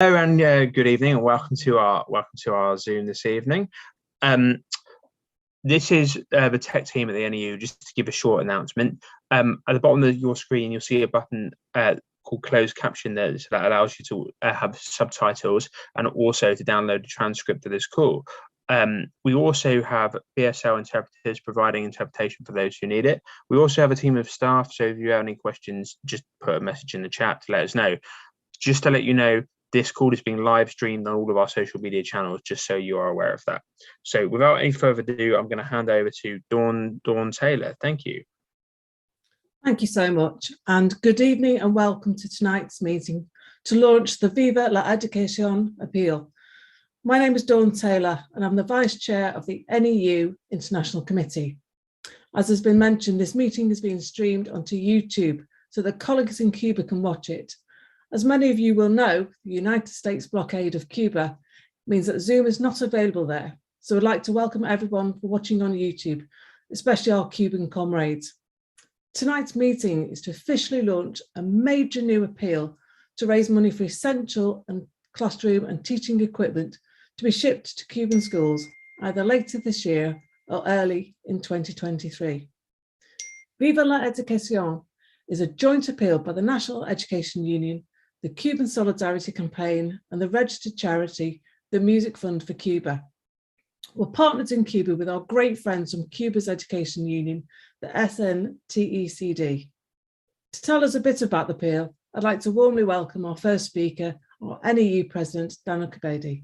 Hello and good evening, and welcome to our Zoom this evening. This is the tech team at the NEU. Just to give a short announcement, at the bottom of your screen, you'll see a button called Closed Caption there, so that allows you to have subtitles and also to download a transcript of this call. We also have BSL interpreters providing interpretation for those who need it. We also have a team of staff, so if you have any questions, just put a message in the chat to let us know. Just to let you know, this call is being live streamed on all of our social media channels, just so you are aware of that. So without any further ado, I'm going to hand over to Dawn Taylor. Thank you. Thank you so much, and good evening and welcome to tonight's meeting to launch the Viva La Educación appeal. My name is Dawn Taylor and I'm the Vice Chair of the NEU International Committee. As has been mentioned, this meeting is being streamed onto YouTube so that colleagues in Cuba can watch it. As many of you will know, the United States blockade of Cuba means that Zoom is not available there. So I'd like to welcome everyone for watching on YouTube, especially our Cuban comrades. Tonight's meeting is to officially launch a major new appeal to raise money for essential and classroom and teaching equipment to be shipped to Cuban schools either later this year or early in 2023. Viva La Educación is a joint appeal by the National Education Union, the Cuban Solidarity Campaign, and the registered charity, the Music Fund for Cuba. We're partnered in Cuba with our great friends from Cuba's Education Union, the SNTECD. To tell us a bit about the appeal, I'd like to warmly welcome our first speaker, our NEU President, Daniel Kabedi.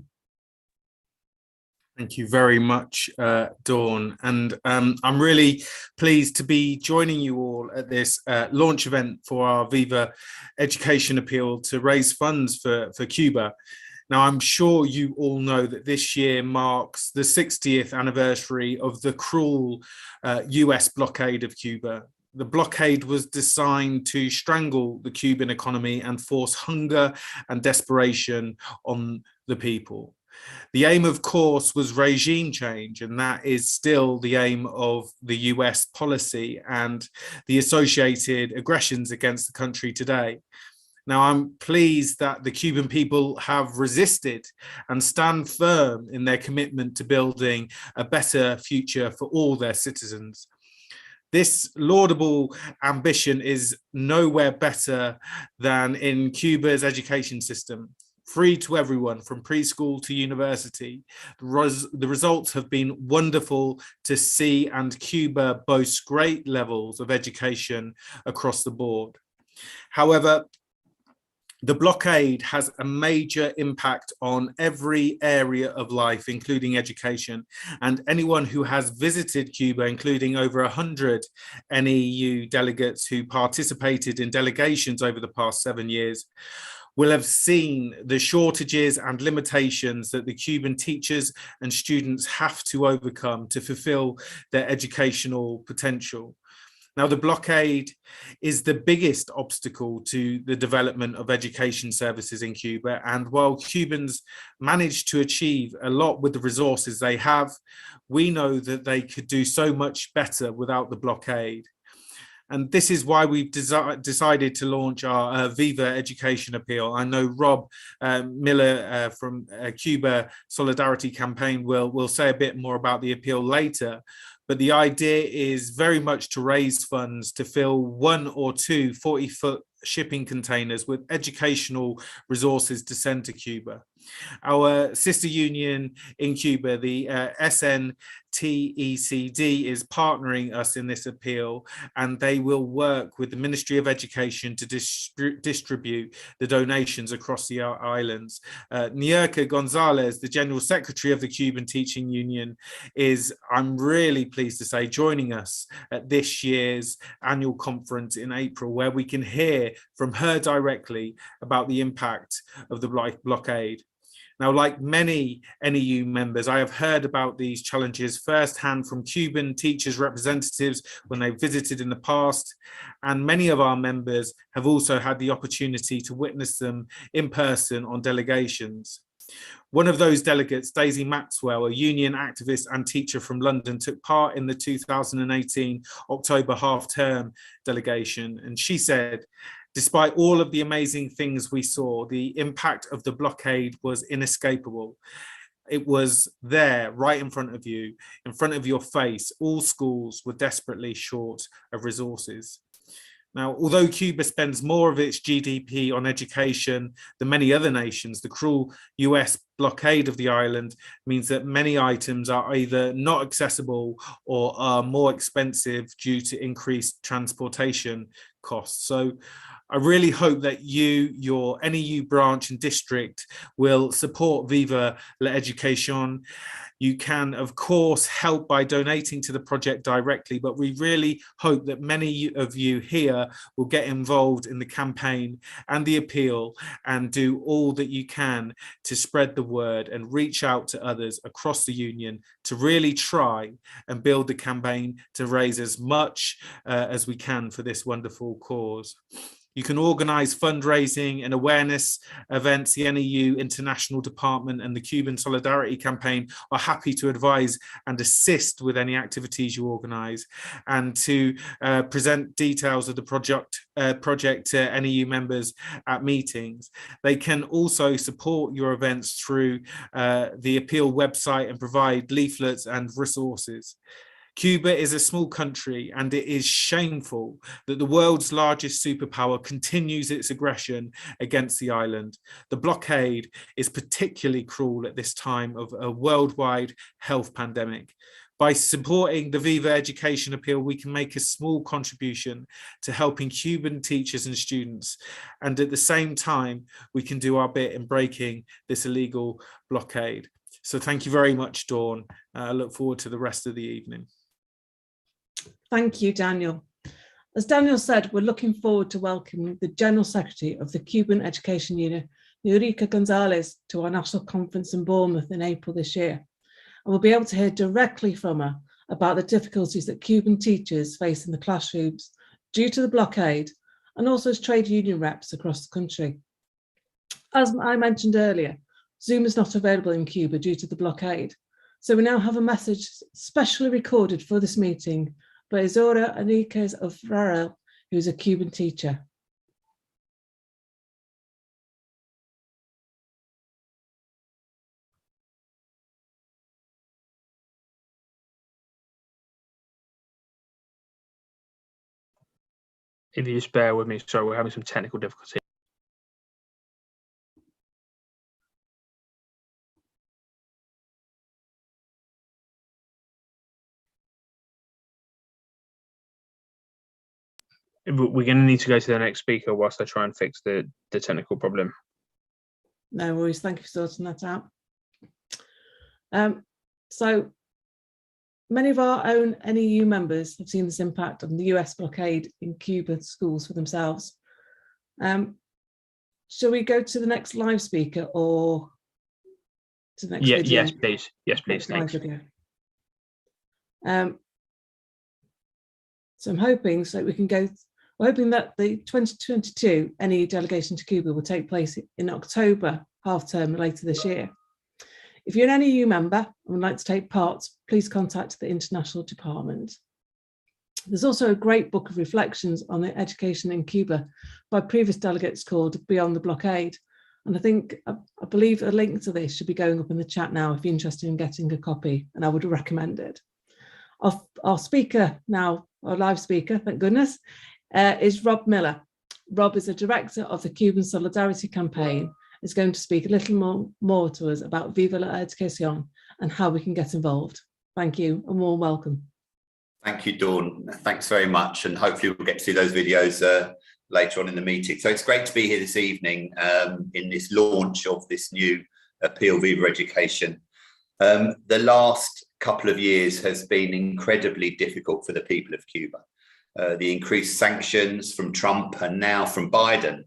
Thank you very much, Dawn. And I'm really pleased to be joining you all at this launch event for our Viva Education appeal to raise funds for Cuba. Now, I'm sure you all know that this year marks the 60th anniversary of the cruel US blockade of Cuba. The blockade was designed to strangle the Cuban economy and force hunger and desperation on the people. The aim, of course, was regime change, and that is still the aim of the US policy and the associated aggressions against the country today. Now, I'm pleased that the Cuban people have resisted and stand firm in their commitment to building a better future for all their citizens. This laudable ambition is nowhere better than in Cuba's education system. Free to everyone from preschool to university. The results have been wonderful to see, and Cuba boasts great levels of education across the board. However, the blockade has a major impact on every area of life, including education. And anyone who has visited Cuba, including over 100 NEU delegates who participated in delegations over the past 7 years, will have seen the shortages and limitations that the Cuban teachers and students have to overcome to fulfill their educational potential. Now, the blockade is the biggest obstacle to the development of education services in Cuba. And while Cubans managed to achieve a lot with the resources they have, we know that they could do so much better without the blockade. And this is why we've decided to launch our Viva Education appeal. I know Rob Miller from Cuba Solidarity Campaign will say a bit more about the appeal later. But the idea is very much to raise funds to fill 1 or 2 40-foot shipping containers with educational resources to send to Cuba. Our sister union in Cuba, the SNTECD, is partnering us in this appeal, and they will work with the Ministry of Education to distribute the donations across the islands. Nierka Gonzalez, the General Secretary of the Cuban Teaching Union, is, I'm really pleased to say, joining us at this year's annual conference in April, where we can hear from her directly about the impact of the blockade. Now, like many NEU members, I have heard about these challenges firsthand from Cuban teachers' representatives when they visited in the past, and many of our members have also had the opportunity to witness them in person on delegations. One of those delegates, Daisy Maxwell, a union activist and teacher from London, took part in the 2018 October half-term delegation, and she said, Despite all of the amazing things we saw, the impact of the blockade was inescapable. It was there, right in front of you, in front of your face. All schools were desperately short of resources. Now, although Cuba spends more of its GDP on education than many other nations, the cruel US blockade of the island means that many items are either not accessible or are more expensive due to increased transportation costs. So I really hope that your NEU branch and district will support Viva La Educación. You can, of course, help by donating to the project directly, but we really hope that many of you here will get involved in the campaign and the appeal and do all that you can to spread the word and reach out to others across the union to really try and build the campaign to raise as much as we can for this wonderful cause. You can organise fundraising and awareness events. The NEU International Department and the Cuban Solidarity Campaign are happy to advise and assist with any activities you organise, and to present details of the project to NEU members at meetings. They can also support your events through the Appeal website and provide leaflets and resources. Cuba is a small country, and it is shameful that the world's largest superpower continues its aggression against the island. The blockade is particularly cruel at this time of a worldwide health pandemic. By supporting the Viva Education Appeal, we can make a small contribution to helping Cuban teachers and students. And at the same time, we can do our bit in breaking this illegal blockade. So thank you very much, Dawn. I look forward to the rest of the evening. Thank you, Daniel. As Daniel said, we're looking forward to welcoming the General Secretary of the Cuban Education Union, Eurica Gonzalez, to our national conference in Bournemouth in April this year. And we'll be able to hear directly from her about the difficulties that Cuban teachers face in the classrooms due to the blockade, and also as trade union reps across the country. As I mentioned earlier, Zoom is not available in Cuba due to the blockade. So we now have a message specially recorded for this meeting by Isora Enriquez of Farrell, who is a Cuban teacher. If you just bear with me, sorry, we're having some technical difficulty. We're going to need to go to the next speaker whilst I try and fix the technical problem. No worries, thank you for sorting that out. So many of our own NEU members have seen this impact on the US blockade in Cuban schools for themselves. Shall we go to the next live speaker or to the next video? Yes, please. Yes, please. Thanks. Video. So I'm hoping we can go. We're hoping that the 2022 NEU delegation to Cuba will take place in October, half term later this year. If you're an NEU member and would like to take part, please contact the International Department. There's also a great book of reflections on the education in Cuba by previous delegates called Beyond the Blockade. And I believe a link to this should be going up in the chat now if you're interested in getting a copy, and I would recommend it. Our speaker now, our live speaker, thank goodness, is Rob Miller. Rob is a director of the Cuban Solidarity Campaign, is going to speak a little more to us about Viva La Educación and how we can get involved. Thank you and warm welcome. Thank you, Dawn. Thanks very much. And hopefully we'll get to see those videos later on in the meeting. So it's great to be here this evening in this launch of this new appeal, Viva Education. The last couple of years has been incredibly difficult for the people of Cuba. The increased sanctions from Trump and now from Biden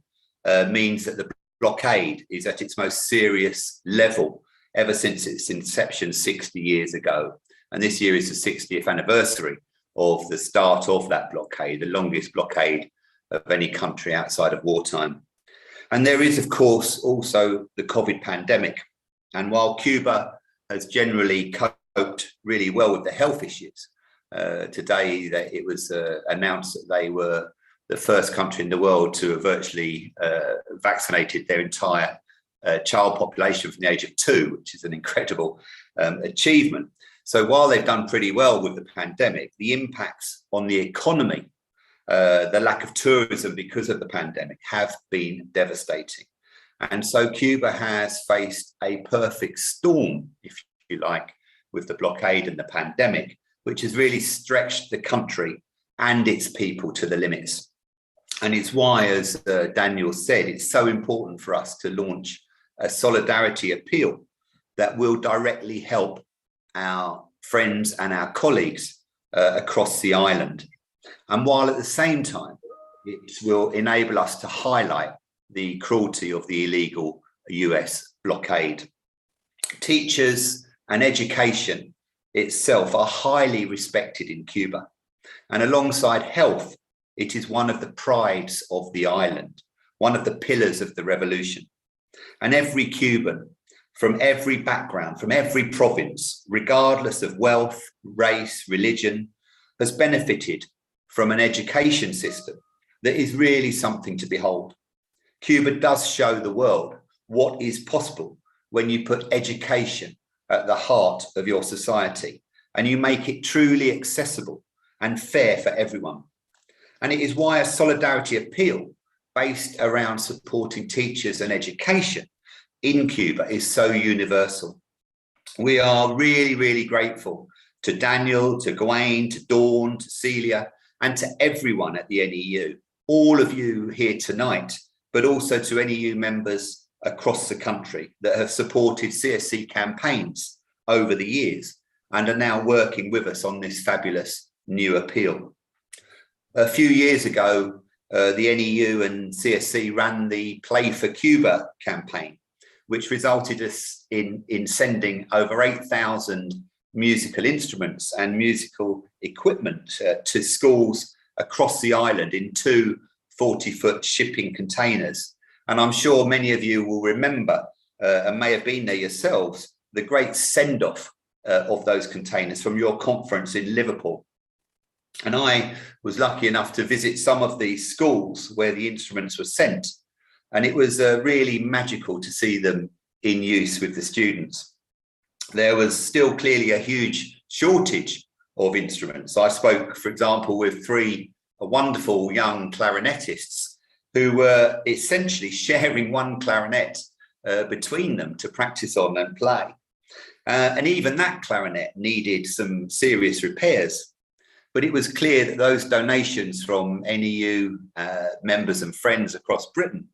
means that the blockade is at its most serious level ever since its inception 60 years ago. And this year is the 60th anniversary of the start of that blockade, the longest blockade of any country outside of wartime. And there is, of course, also the COVID pandemic. And while Cuba has generally coped really well with the health issues, today it was announced that they were the first country in the world to have virtually vaccinated their entire child population from the age of 2, which is an incredible achievement. So while they've done pretty well with the pandemic, the impacts on the economy, the lack of tourism because of the pandemic, have been devastating. And so Cuba has faced a perfect storm, if you like, with the blockade and the pandemic, which has really stretched the country and its people to the limits. And it's why, as Daniel said, it's so important for us to launch a solidarity appeal that will directly help our friends and our colleagues across the island. And while at the same time, it will enable us to highlight the cruelty of the illegal US blockade. Teachers and education itself are highly respected in Cuba. And alongside health, it is one of the prides of the island, one of the pillars of the revolution. And every Cuban, from every background, from every province, regardless of wealth, race, religion, has benefited from an education system that is really something to behold. Cuba does show the world what is possible when you put education at the heart of your society and you make it truly accessible and fair for everyone. And it is why a solidarity appeal based around supporting teachers and education in Cuba is so universal. We are really, really grateful to Daniel, to Gawain, to Dawn, to Celia, and to everyone at the NEU, all of you here tonight, but also to NEU members across the country that have supported CSC campaigns over the years and are now working with us on this fabulous new appeal. A few years ago, the NEU and CSC ran the Play for Cuba campaign, which resulted us in sending over 8,000 musical instruments and musical equipment to schools across the island in 2 40-foot shipping containers. And I'm sure many of you will remember, and may have been there yourselves, the great send-off of those containers from your conference in Liverpool. And I was lucky enough to visit some of these schools where the instruments were sent. And it was really magical to see them in use with the students. There was still clearly a huge shortage of instruments. I spoke, for example, with 3 wonderful young clarinetists who were essentially sharing one clarinet between them to practice on and play. And even that clarinet needed some serious repairs. But it was clear that those donations from NEU members and friends across Britain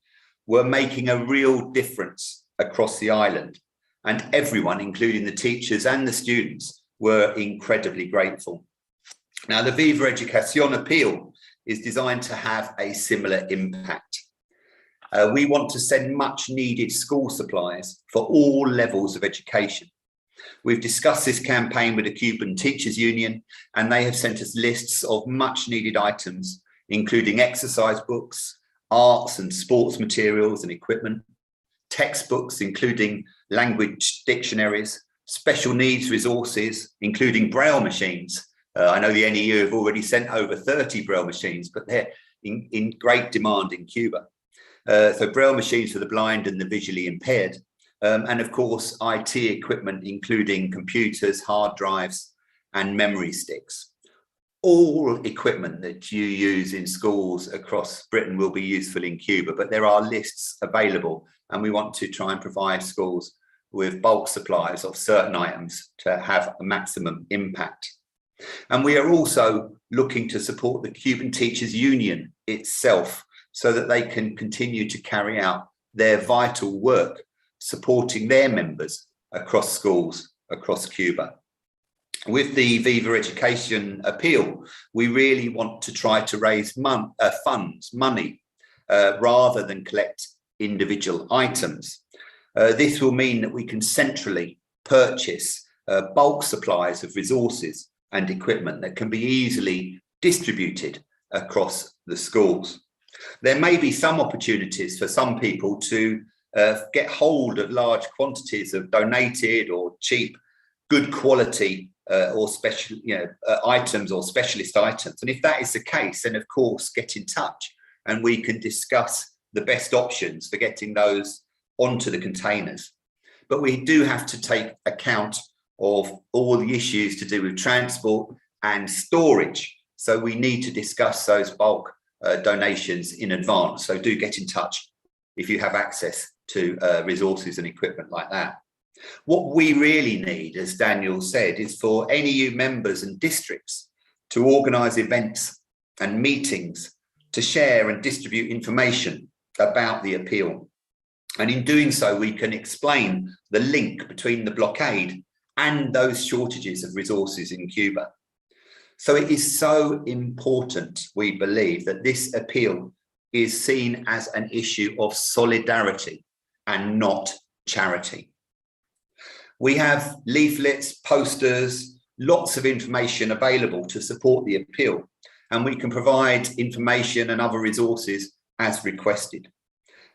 were making a real difference across the island. And everyone, including the teachers and the students, were incredibly grateful. Now, the Viva Educación appeal is designed to have a similar impact. We want to send much needed school supplies for all levels of education. We've discussed this campaign with the Cuban Teachers Union, and they have sent us lists of much needed items, including exercise books, arts and sports materials and equipment, textbooks, including language dictionaries, special needs resources, including braille machines. I know the NEU have already sent over 30 braille machines, but they're in great demand in Cuba. So braille machines for the blind and the visually impaired. And of course, IT equipment, including computers, hard drives, and memory sticks. All equipment that you use in schools across Britain will be useful in Cuba, but there are lists available, and we want to try and provide schools with bulk supplies of certain items to have a maximum impact. And we are also looking to support the Cuban Teachers Union itself so that they can continue to carry out their vital work, supporting their members across schools across Cuba. With the Viva Educación appeal, we really want to try to raise money, rather than collect individual items. This will mean that we can centrally purchase bulk supplies of resources and equipment that can be easily distributed across the schools. There may be some opportunities for some people to get hold of large quantities of donated or cheap, good quality or special, items or specialist items. And if that is the case, then of course get in touch and we can discuss the best options for getting those onto the containers. But we do have to take account of all the issues to do with transport and storage. So we need to discuss those bulk donations in advance. So do get in touch if you have access to resources and equipment like that. What we really need, as Daniel said, is for NEU members and districts to organise events and meetings to share and distribute information about the appeal. And in doing so, we can explain the link between the blockade and those shortages of resources in Cuba. So it is so important, we believe, that this appeal is seen as an issue of solidarity and not charity. We have leaflets, posters, lots of information available to support the appeal, and we can provide information and other resources as requested.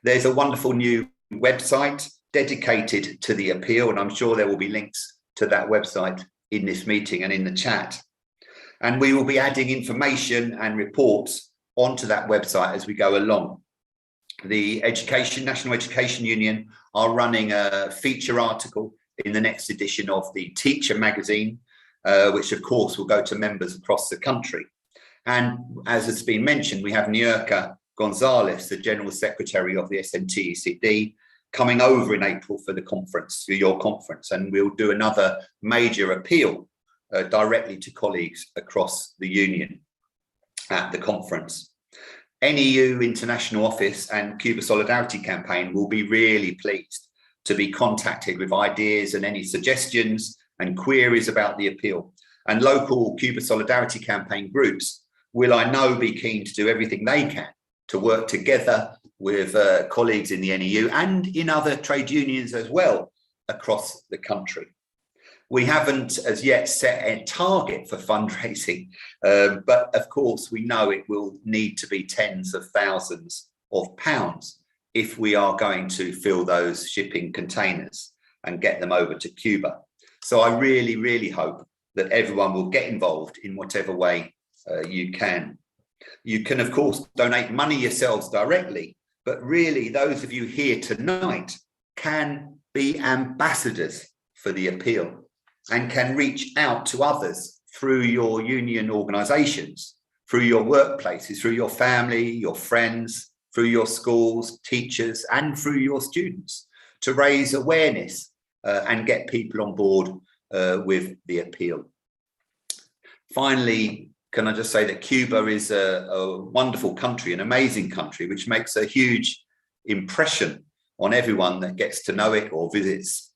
There's a wonderful new website dedicated to the appeal, and I'm sure there will be links to that website in this meeting and in the chat. And we will be adding information and reports onto that website as we go along. The National Education Union are running a feature article in the next edition of the Teacher magazine, which of course will go to members across the country. And as has been mentioned, we have Nierka Gonzalez, the General Secretary of the SNTECD, coming over in April for the conference, for your conference, and we'll do another major appeal directly to colleagues across the union at the conference. NEU International Office and Cuba Solidarity Campaign will be really pleased to be contacted with ideas and any suggestions and queries about the appeal. And local Cuba Solidarity Campaign groups will, I know, be keen to do everything they can to work together with colleagues in the NEU and in other trade unions as well across the country. We haven't as yet set a target for fundraising, but of course we know it will need to be tens of thousands of pounds if we are going to fill those shipping containers and get them over to Cuba. So I really, really hope that everyone will get involved in whatever way you can. You can, of course, donate money yourselves directly, but really those of you here tonight can be ambassadors for the appeal and can reach out to others through your union organisations, through your workplaces, through your family, your friends, through your schools, teachers, and through your students to raise awareness and get people on board with the appeal. Finally, can I just say that Cuba is a wonderful country, an amazing country, which makes a huge impression on everyone that gets to know it or visits.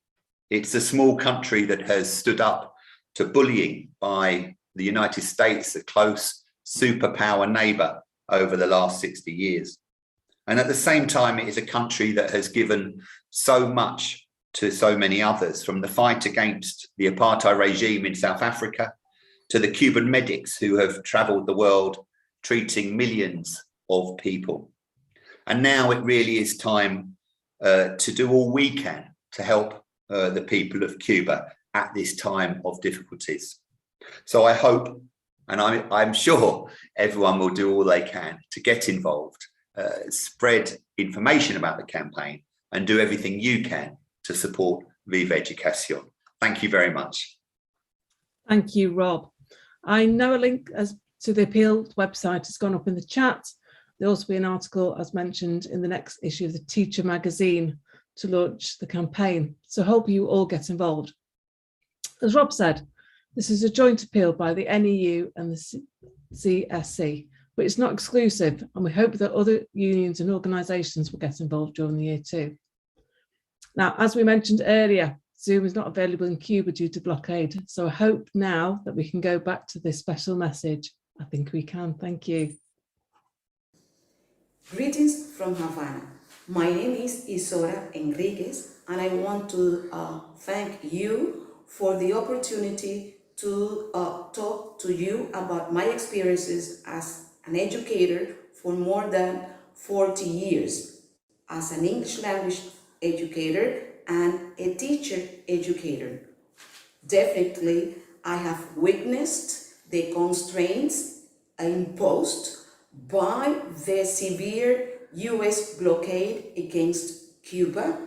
It's a small country that has stood up to bullying by the United States, a close superpower neighbour, over the last 60 years. And at the same time, it is a country that has given so much to so many others, from the fight against the apartheid regime in South Africa to the Cuban medics who have travelled the world treating millions of people. And now it really is time to do all we can to help the people of Cuba at this time of difficulties. So I hope, and I'm sure everyone will do all they can to get involved, spread information about the campaign, and do everything you can to support Viva Educación. Thank you very much. Thank you, Rob. I know a link to the appeal website has gone up in the chat. There'll also be an article, as mentioned, in the next issue of the Teacher magazine to launch the campaign. So hope you all get involved. As Rob said, this is a joint appeal by the NEU and the CSC, but it's not exclusive, and we hope that other unions and organisations will get involved during the year too. Now, as we mentioned earlier, Zoom is not available in Cuba due to blockade, so I hope now that we can go back to this special message. I think we can. Thank you. Greetings from Havana. My name is Isora Enriquez, and I want to thank you for the opportunity to talk to you about my experiences as an educator for more than 40 years, as an English language educator and a teacher educator. Definitely, I have witnessed the constraints imposed by the severe US blockade against Cuba,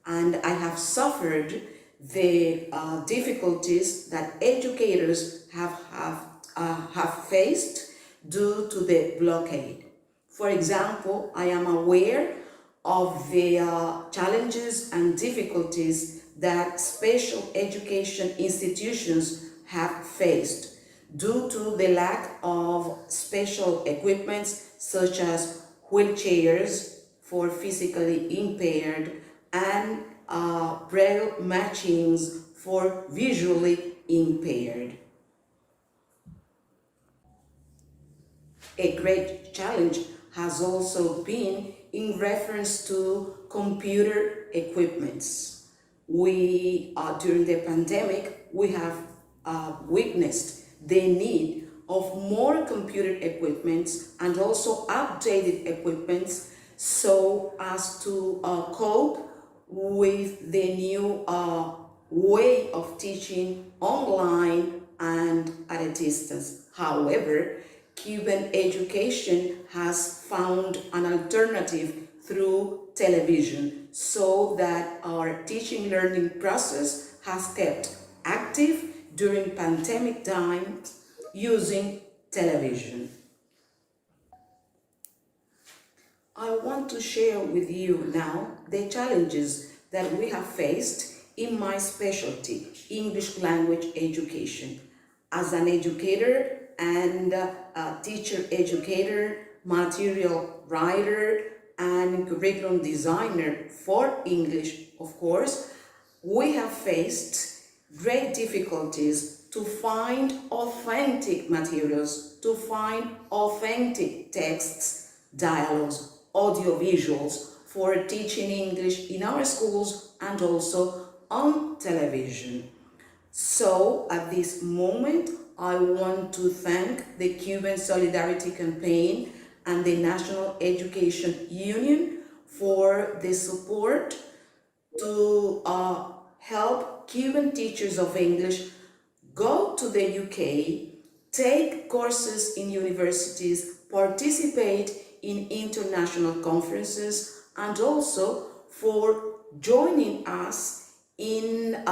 and I have suffered the difficulties that educators have faced due to the blockade. For example, I am aware of the challenges and difficulties that special education institutions have faced due to the lack of special equipments such as wheelchairs for physically impaired and braille matchings for visually impaired. A great challenge has also been in reference to computer equipments. During the pandemic, we have witnessed the need of more computer equipments and also updated equipments so as to cope with the new way of teaching online and at a distance. However, Cuban education has found an alternative through television so that our teaching learning process has kept active during pandemic times using television. I want to share with you now the challenges that we have faced in my specialty, English language education. As an educator and a teacher educator, material writer, and curriculum designer for English, of course, we have faced great difficulties to find authentic materials, to find authentic texts, dialogues, audiovisuals for teaching English in our schools and also on television. So at this moment, I want to thank the Cuban Solidarity Campaign and the National Education Union for the support to help Cuban teachers of English go to the UK, take courses in universities, participate in international conferences, and also for joining us in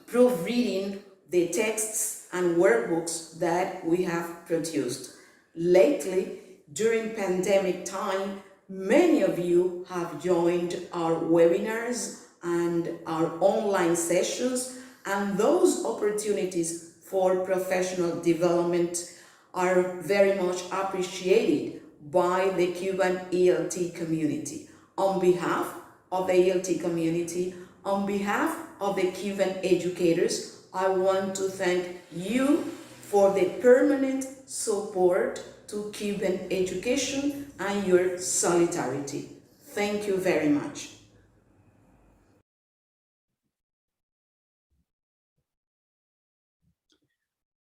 proofreading the texts and workbooks that we have produced. Lately, during pandemic time, many of you have joined our webinars and our online sessions, and those opportunities for professional development are very much appreciated by the Cuban ELT community. On behalf of the ELT community, on behalf of the Cuban educators, I want to thank you for the permanent support to Cuban education and your solidarity. Thank you very much.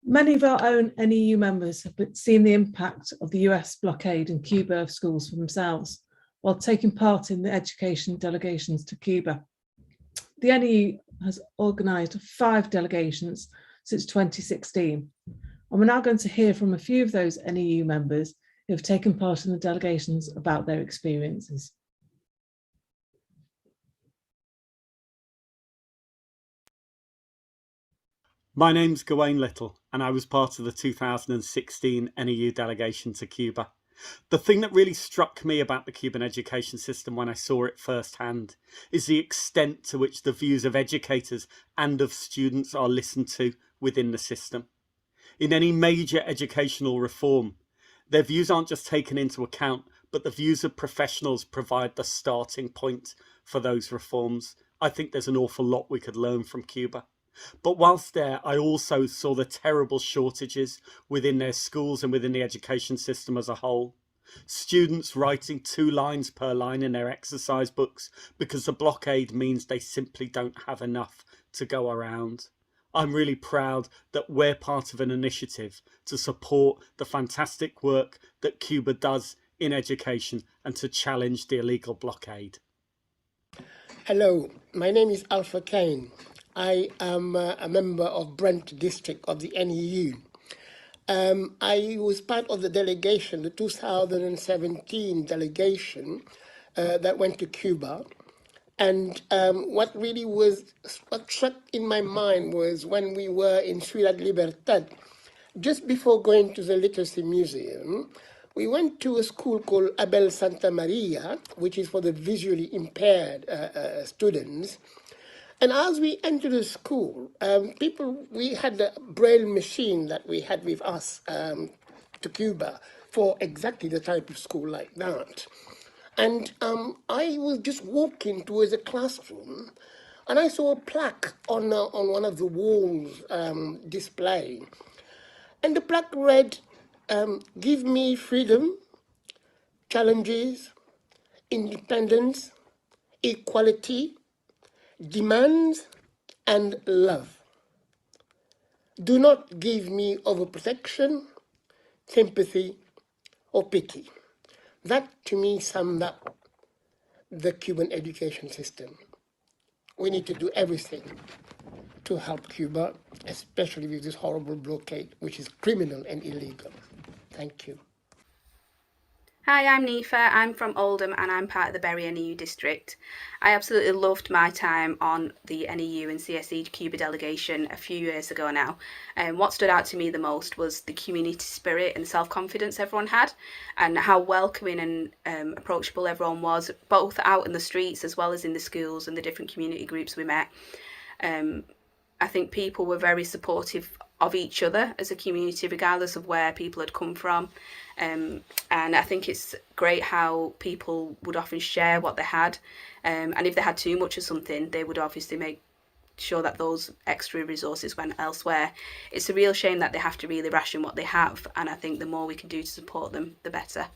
Many of our own NEU members have seen the impact of the US blockade in Cuba of schools for themselves, while taking part in the education delegations to Cuba. The NEU has organised 5 delegations since 2016, and we're now going to hear from a few of those NEU members who have taken part in the delegations about their experiences. My name's Gawain Little, and I was part of the 2016 NEU delegation to Cuba. The thing that really struck me about the Cuban education system when I saw it firsthand is the extent to which the views of educators and of students are listened to within the system. In any major educational reform, their views aren't just taken into account, but the views of professionals provide the starting point for those reforms. I think there's an awful lot we could learn from Cuba. But whilst there, I also saw the terrible shortages within their schools and within the education system as a whole. Students writing 2 lines per line in their exercise books because the blockade means they simply don't have enough to go around. I'm really proud that we're part of an initiative to support the fantastic work that Cuba does in education and to challenge the illegal blockade. Hello, my name is Alpha Kane. I am a member of Brent District of the NEU. I was part of the delegation, the 2017 delegation that went to Cuba. And what struck in my mind was when we were in Ciudad Libertad, just before going to the Literacy Museum, we went to a school called Abel Santa Maria, which is for the visually impaired students. And as we entered the school, we had a braille machine that we had with us to Cuba for exactly the type of school like that. And I was just walking towards a classroom, and I saw a plaque on one of the walls display. And the plaque read, "Give me freedom, challenges, independence, equality, demands, and love. Do not give me overprotection, sympathy, or pity." That, to me, summed up the Cuban education system. We need to do everything to help Cuba, especially with this horrible blockade, which is criminal and illegal. Thank you. Hi, I'm Nifa. I'm from Oldham and I'm part of the Bury NEU district. I absolutely loved my time on the NEU and CSE Cuba delegation a few years ago now. What stood out to me the most was the community spirit and self-confidence everyone had, and how welcoming and approachable everyone was, both out in the streets as well as in the schools and the different community groups we met. I think people were very supportive of each other as a community, regardless of where people had come from. And I think it's great how people would often share what they had. And if they had too much of something, they would obviously make sure that those extra resources went elsewhere. It's a real shame that they have to really ration what they have. And I think the more we can do to support them, the better.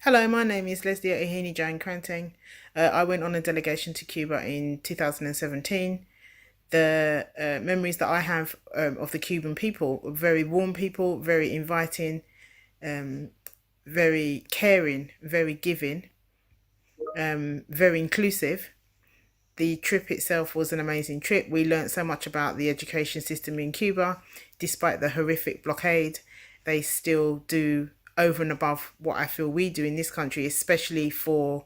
Hello, my name is Leslie Ohini Jane Cranting. I went on a delegation to Cuba in 2017. The memories that I have of the Cuban people were very warm people, very inviting, very caring, very giving, very inclusive. The trip itself was an amazing trip. We learned so much about the education system in Cuba. Despite the horrific blockade, they still do over and above what I feel we do in this country, especially for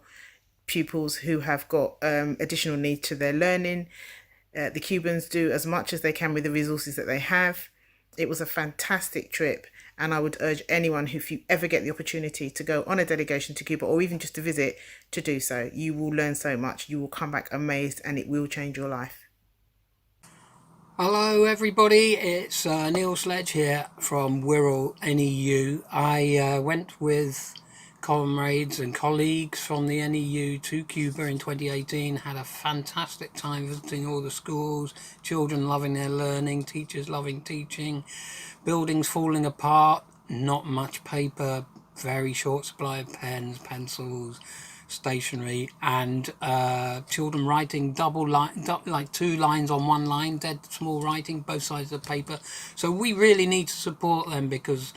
pupils who have got additional need to their learning. The Cubans do as much as they can with the resources that they have. It was a fantastic trip, and I would urge anyone who, if you ever get the opportunity to go on a delegation to Cuba or even just to visit, to do so. You will learn so much. You will come back amazed, and it will change your life. Hello everybody, it's Neil Sledge here from Wirral NEU. I went with comrades and colleagues from the NEU to Cuba in 2018, had a fantastic time visiting all the schools, children loving their learning, teachers loving teaching, buildings falling apart, not much paper, very short supply of pens, pencils, stationery, and children writing like 2 lines on 1 line, dead small writing, both sides of the paper. So we really need to support them, because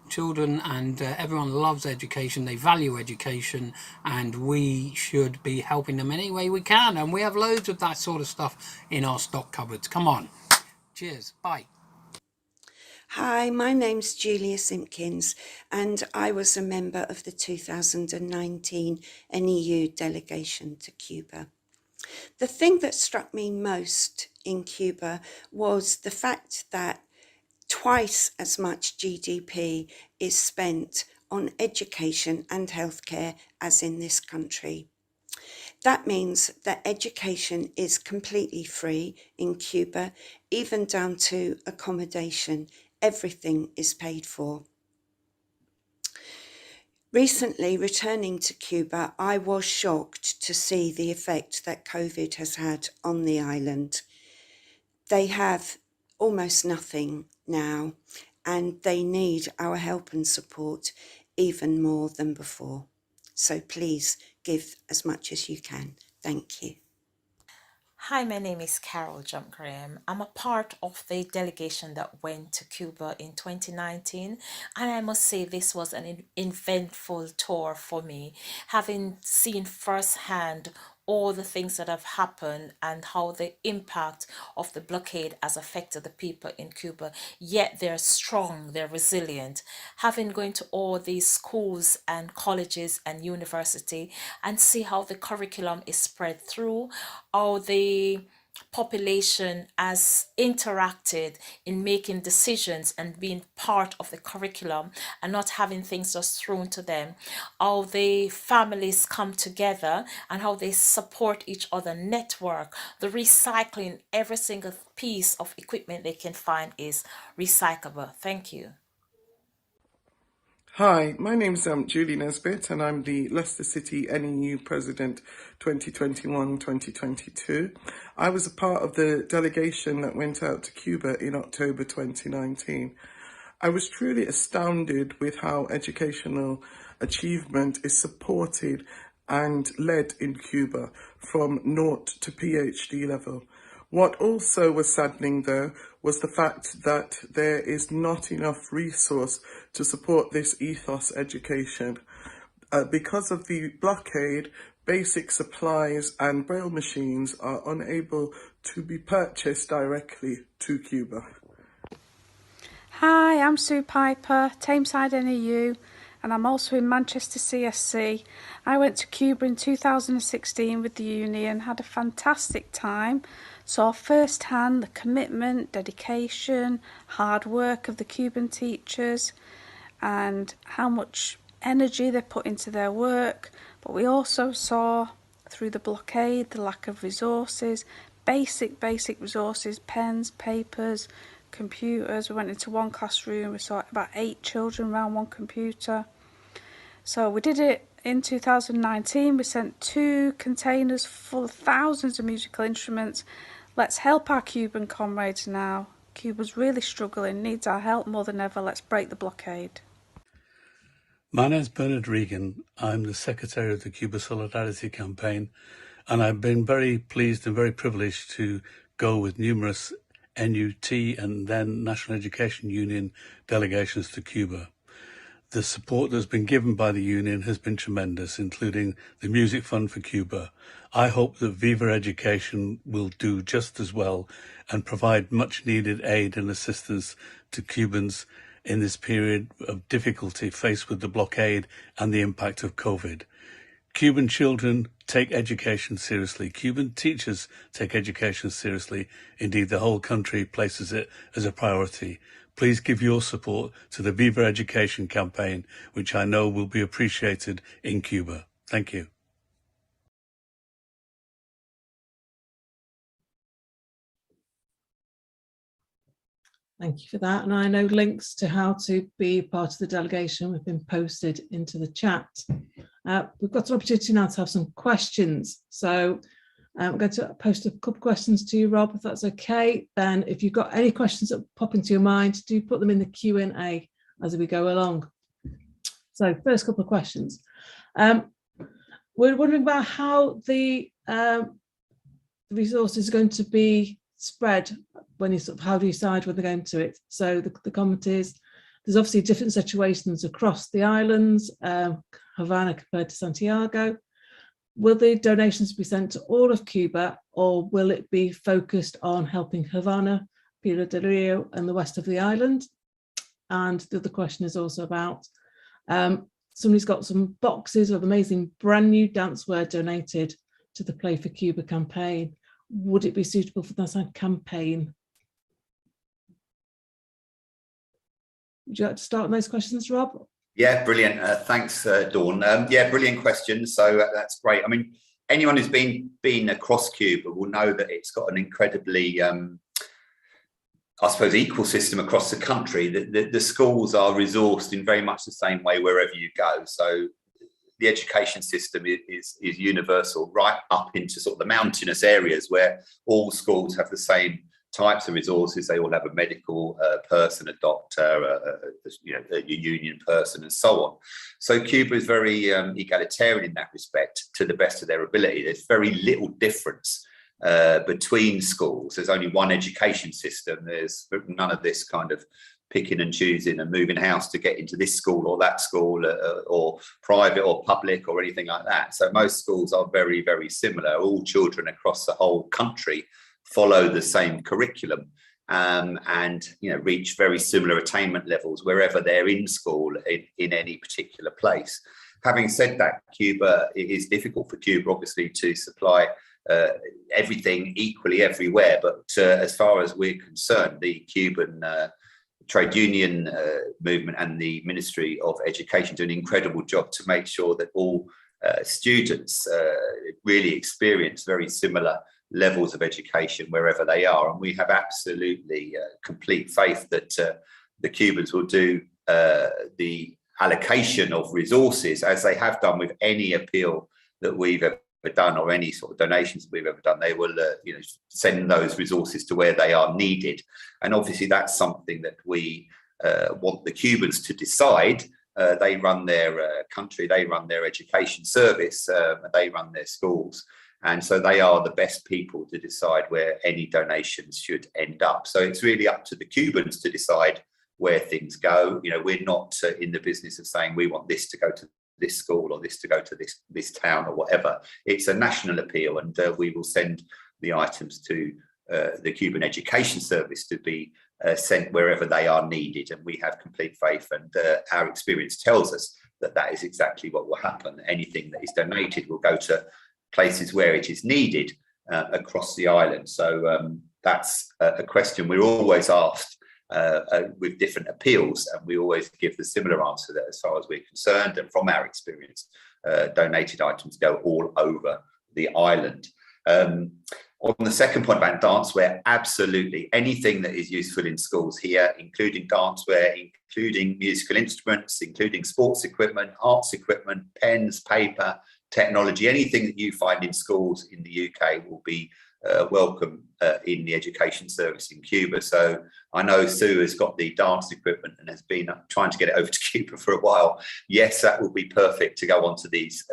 children and everyone loves education, they value education, and we should be helping them any way we can, and we have loads of that sort of stuff in our stock cupboards. Come on. Cheers. Bye. Hi, my name's Julia Simpkins, and I was a member of the 2019 NEU delegation to Cuba. The thing that struck me most in Cuba was the fact that twice as much GDP is spent on education and healthcare as in this country. That means that education is completely free in Cuba, even down to accommodation. Everything is paid for. Recently, returning to Cuba, I was shocked to see the effect that COVID has had on the island. They have almost nothing now, and they need our help and support even more than before. So please give as much as you can. Thank you. Hi, my name is Carol Jump Graham. I'm a part of the delegation that went to Cuba in 2019, and I must say this was an eventful tour for me, having seen firsthand all the things that have happened and how the impact of the blockade has affected the people in Cuba, yet they're strong, they're resilient. Having going to all these schools and colleges and university and see how the curriculum is spread through, how the population has interacted in making decisions and being part of the curriculum and not having things just thrown to them, how the families come together and how they support each other, network, the recycling, every single piece of equipment they can find is recyclable. Thank you. Hi, my name's Julie Nesbitt, and I'm the Leicester City NEU President 2021-2022. I was a part of the delegation that went out to Cuba in October 2019. I was truly astounded with how educational achievement is supported and led in Cuba from naught to PhD level. What also was saddening, though, was the fact that there is not enough resource to support this ethos education. Because of the blockade, basic supplies and braille machines are unable to be purchased directly to Cuba. Hi, I'm Sue Piper, Tameside NEU, and I'm also in Manchester CSC. I went to Cuba in 2016 with the Union, had a fantastic time, saw firsthand the commitment, dedication, hard work of the Cuban teachers and how much energy they put into their work. But we also saw through the blockade the lack of resources, basic resources, pens, papers, computers. We went into one classroom, we saw about 8 children around one computer. So we did it in 2019. We sent 2 containers full of thousands of musical instruments. Let's help our Cuban comrades now. Cuba's really struggling, needs our help more than ever. Let's break the blockade. My name's Bernard Regan. I'm the Secretary of the Cuba Solidarity Campaign, and I've been very pleased and very privileged to go with numerous NUT and then National Education Union delegations to Cuba. The support that's been given by the Union has been tremendous, including the Music Fund for Cuba. I hope that Viva Education will do just as well and provide much needed aid and assistance to Cubans in this period of difficulty faced with the blockade and the impact of COVID. Cuban children take education seriously. Cuban teachers take education seriously. Indeed, the whole country places it as a priority. Please give your support to the Viva Education campaign, which I know will be appreciated in Cuba. Thank you. Thank you for that. And I know links to how to be part of the delegation have been posted into the chat. We've got an opportunity now to have some questions. So I'm going to post a couple of questions to you, Rob, if that's okay. Then if you've got any questions that pop into your mind, do put them in the Q&A as we go along. So first couple of questions. We're wondering about how the resources are going to be spread when you how do you decide when they're going to it? So the comment is, there's obviously different situations across the islands, Havana compared to Santiago. Will the donations be sent to all of Cuba, or will it be focused on helping Havana, Pilar del Rio, and the west of the island? And the other question is also about, somebody's got some boxes of amazing brand new dancewear donated to the Play for Cuba campaign. Would it be suitable for that campaign? Would you like to start on those questions, Rob? Yeah, brilliant. Thanks, Dawn. Yeah, brilliant question. So that's great. I mean, anyone who's been across Cuba will know that it's got an incredibly, I suppose, equal system across the country. The schools are resourced in very much the same way wherever you go. So the education system is universal, right up into sort of the mountainous areas where all schools have the same types of resources. They all have a medical person, a doctor, a union person, and so on. So Cuba is very egalitarian in that respect, to the best of their ability. There's very little difference between schools. There's only one education system. There's none of this kind of picking and choosing and moving house to get into this school or that school, or private or public or anything like that. So most schools are very, very similar. All children across the whole country follow the same curriculum, and reach very similar attainment levels wherever they're in school in any particular place. Having said that, Cuba, it is difficult for Cuba obviously to supply everything equally everywhere, but as far as we're concerned, the Cuban trade union movement and the Ministry of Education do an incredible job to make sure that all students really experience very similar levels of education wherever they are. And we have absolutely complete faith that the Cubans will do the allocation of resources, as they have done with any appeal that we've ever done, or any sort of donations that we've ever done. They will send those resources to where they are needed. And obviously that's something that we want the Cubans to decide. They run their country, they run their education service, they run their schools. And so they are the best people to decide where any donations should end up. So it's really up to the Cubans to decide where things go. We're not in the business of saying we want this to go to this school or this to go to this town or whatever. It's a national appeal, and we will send the items to the Cuban Education Service to be sent wherever they are needed. And we have complete faith, and our experience tells us that that is exactly what will happen. Anything that is donated will go to places where it is needed across the island. So that's a question we're always asked with different appeals, and we always give the similar answer that as far as we're concerned, and from our experience, donated items go all over the island. On the second point about danceware, absolutely anything that is useful in schools here, including danceware, including musical instruments, including sports equipment, arts equipment, pens, paper, technology, anything that you find in schools in the UK will be welcome in the education service in Cuba. So I know Sue has got the dance equipment and has been trying to get it over to Cuba for a while. Yes, that will be perfect to go onto these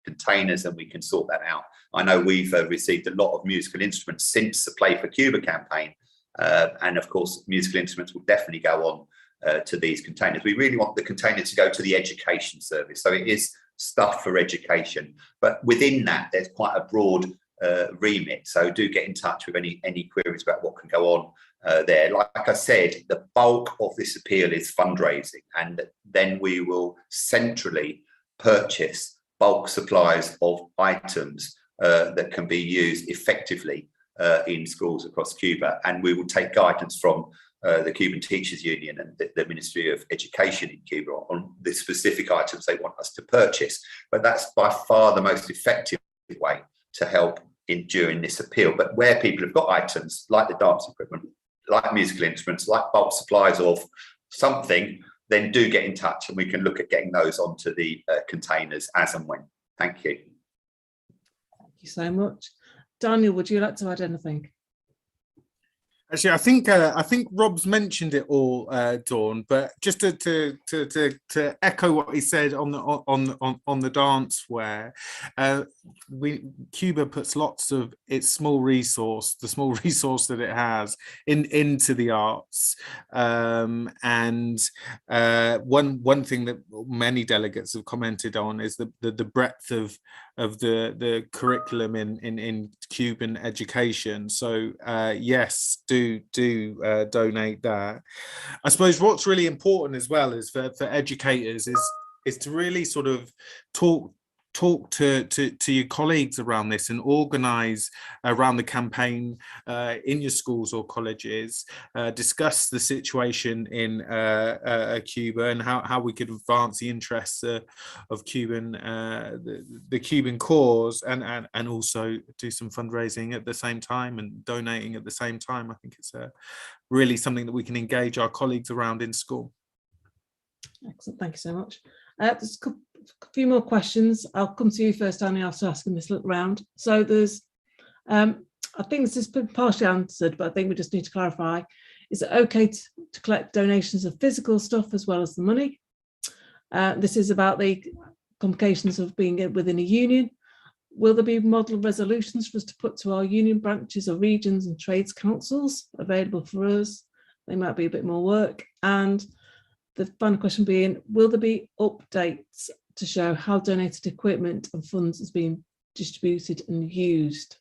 containers, and we can sort that out. I know we've received a lot of musical instruments since the Play for Cuba campaign, and of course musical instruments will definitely go on to these containers. We really want the container to go to the education service, so it is stuff for education, but within that there's quite a broad remit. So do get in touch with any queries about what can go on there. Like I said, the bulk of this appeal is fundraising, and then we will centrally purchase bulk supplies of items that can be used effectively in schools across Cuba, and we will take guidance from the Cuban Teachers Union and the Ministry of Education in Cuba on the specific items they want us to purchase. But that's by far the most effective way to help during this appeal. But where people have got items like the dance equipment, like musical instruments, like bulk supplies of something, then do get in touch, and we can look at getting those onto the containers as and when. Thank you. Thank you so much. Daniel, would you like to add anything? Actually, I think Rob's mentioned it all, Dawn. But just to echo what he said on the danceware, Cuba puts lots of its small resource that it has into the arts, and one thing that many delegates have commented on is the breadth of the curriculum in Cuban education. So yes, do donate that. I suppose what's really important as well is for educators is to really sort of talk to your colleagues around this and organise around the campaign in your schools or colleges, discuss the situation in Cuba and how we could advance the interests of Cuban, the Cuban cause, and also do some fundraising at the same time and donating at the same time. I think it's really something that we can engage our colleagues around in school. Excellent, thank you so much. There's a few more questions. I'll come to you first, Annie, after asking this little round. So there's, I think this has been partially answered, but I think we just need to clarify. Is it okay to collect donations of physical stuff as well as the money? This is about the complications of being within a union. Will there be model resolutions for us to put to our union branches or regions and trades councils available for us? they might be a bit more work. And the final question being, will there be updates to show how donated equipment and funds is being distributed and used?